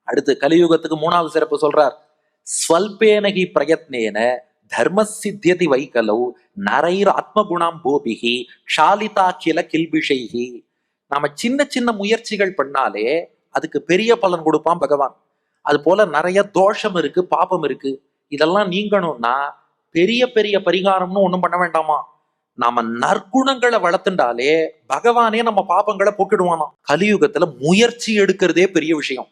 அடுத்து கலியுகத்துக்கு மூணாவது சிறப்பு சொல்றார். ஸ்வல்பேனகி பிரயத்னேன தர்ம சித்தியதி வைகலௌ நரைர் ஆத்மகுணாம் போபிகி க்ஷாலிதாக்கில கில்பிஷைகி. நாம சின்ன சின்ன முயற்சிகள் பண்ணாலே அதுக்கு பெரிய பலன் கொடுப்பான் பகவான். அது போல நிறைய தோஷம் இருக்கு, பாபம் இருக்கு. இதெல்லாம் நீங்கணும்னா பெரிய பெரிய பரிகாரம்னு ஒண்ணும் பண்ண வேண்டாமா. நாம நற்குணங்களை வளர்த்துண்டாலே பகவானே நம்ம பாபங்களை போக்கிடுவானாம். கலியுகத்துல முயற்சி எடுக்கிறதே பெரிய விஷயம்.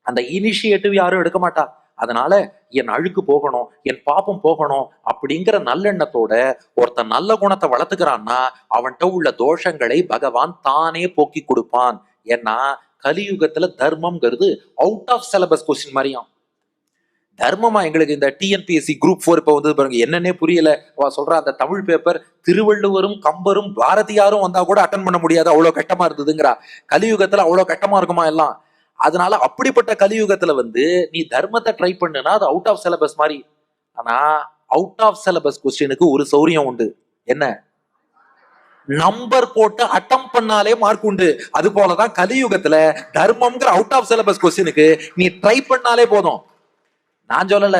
அந்த இனிஷியேட்டிவ் யாரும் எடுக்க மாட்டா. அதனால என் அழுக்கு போகணும், என் பாப்பம் போகணும் அப்படிங்கிற நல்லெண்ணத்தோட ஒருத்தன் நல்ல குணத்தை வளர்த்துக்கிறான்னா அவன்கிட்ட உள்ள தோஷங்களை பகவான் தானே போக்கி கொடுப்பான். ஏன்னா கலியுகத்துல தர்மம்ங்கிறது அவுட் ஆஃப் சிலபஸ் கொஸ்டின் மாதிரியாம். தர்மமா எங்களுக்கு இந்த டிஎன்பிஎஸ்சி குரூப் 4 இப்ப வந்து பாருங்க என்னன்னே புரியல. சொல்ற அந்த தமிழ் பேப்பர் திருவள்ளுவரும் கம்பரும் பாரதியாரும் வந்தா கூட அட்டன் பண்ண முடியாது, அவ்வளவு கஷ்டமா இருந்ததுங்கிறா. கலியுகத்துல அவ்வளவு கஷ்டமா இருக்குமா எல்லாம். அதனால அப்படிப்பட்ட கலியுகத்துல வந்து நீ தர்மத்தை ட்ரை பண்ணுனா அது அவுட் ஆஃப் சிலபஸ் மாதிரி. ஆனா அவுட் ஆஃப் சிலபஸ் கொஸ்டினுக்கு ஒரு சௌரியம் உண்டு. என்ன? நம்பர் போட்டு அட்டம் பண்ணாலே மார்க் உண்டு. அது போலதான் கலியுகத்துல தர்மம்ங்கிற அவுட் ஆஃப் சிலபஸ் கொஸ்டினுக்கு நீ ட்ரை பண்ணாலே போதும். நான் சொல்லல,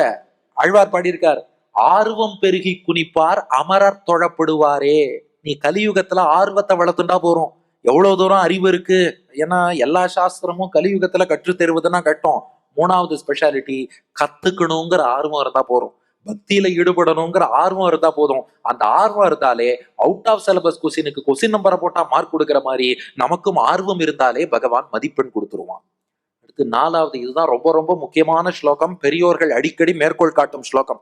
ஆழ்வார் பாடியிருக்கார், ஆர்வம் பெருகி குனிப்பார் அமரர் தொழப்படுவாரே. நீ கலியுகத்துல ஆர்வத்தை வளர்த்துண்டா போறோம். எவ்வளவு தூரம் அறிவு இருக்கு. ஏன்னா எல்லா சாஸ்திரமும் கலியுகத்துல கற்று தருவதுன்னா கட்டும். மூணாவது ஸ்பெஷாலிட்டி கத்துக்கணுங்கிற ஆர்வம் இருந்தா போறோம். பக்தியில ஈடுபடணுங்கிற ஆர்வம் இருந்தா போதும். அந்த ஆர்வம் இருந்தாலே அவுட் ஆஃப் சிலபஸ் கொஸ்டினுக்கு கொஸ்டின் நம்பரை போட்டா மார்க் கொடுக்கிற மாதிரி நமக்கும் ஆர்வம் இருந்தாலே பகவான் மதிப்பெண் கொடுத்துருவான். அடுத்து நாலாவது, இதுதான் ரொம்ப ரொம்ப முக்கியமான ஸ்லோகம், பெரியோர்கள் அடிக்கடி மேற்கோள் காட்டும் ஸ்லோகம்.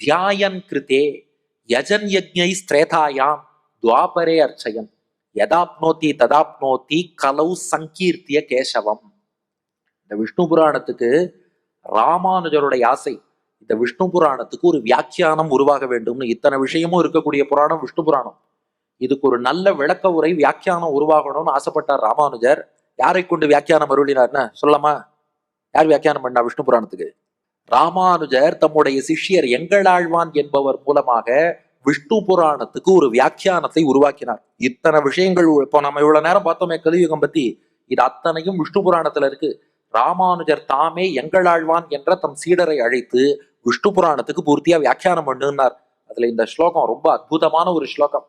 தியாயன் கிருதே யஜன் யஜ்ஞை ஸ்திரேதாயாம் துவாபரே அர்ச்சயன் யதாப்னோதி ததாப்னோதி கலௌ சங்கீர்த்திய கேசவம். இந்த விஷ்ணு புராணத்துக்கு ராமானுஜருடைய ஆசை, இந்த விஷ்ணு புராணத்துக்கு ஒரு வியாக்கியானம் உருவாக வேண்டும்னு. இத்தனை விஷயமும் இருக்கக்கூடிய புராணம் விஷ்ணு புராணம். இதுக்கு ஒரு நல்ல விளக்க உரை வியாக்கியானம் உருவாகணும்னு ஆசைப்பட்டார் ராமானுஜர். யாரை கொண்டு வியாக்கியானம் அருளினார்னு சொல்லலாமா? யார் வியாக்கியானம் பண்ணா விஷ்ணு புராணத்துக்கு? ராமானுஜர் தம்முடைய சிஷ்யர் எங்களாழ்வான் என்பவர் மூலமாக விஷ்ணு புராணத்துக்கு ஒரு வியாக்கியானத்தை உருவாக்கினார். இத்தனை விஷயங்கள் இப்போ நம்ம இவ்வளவு நேரம் பார்த்தோமே கலியுகம் பத்தி, இது அத்தனையும் விஷ்ணு புராணத்துல இருக்கு. ராமானுஜர் தாமே எங்களாழ்வான் என்ற தம் சீடரை அழைத்து விஷ்ணு புராணத்துக்கு பூர்த்தியா வியாக்கியானம் பண்ணுனார். அதுல இந்த ஸ்லோகம் ரொம்ப அற்புதமான ஒரு ஸ்லோகம்.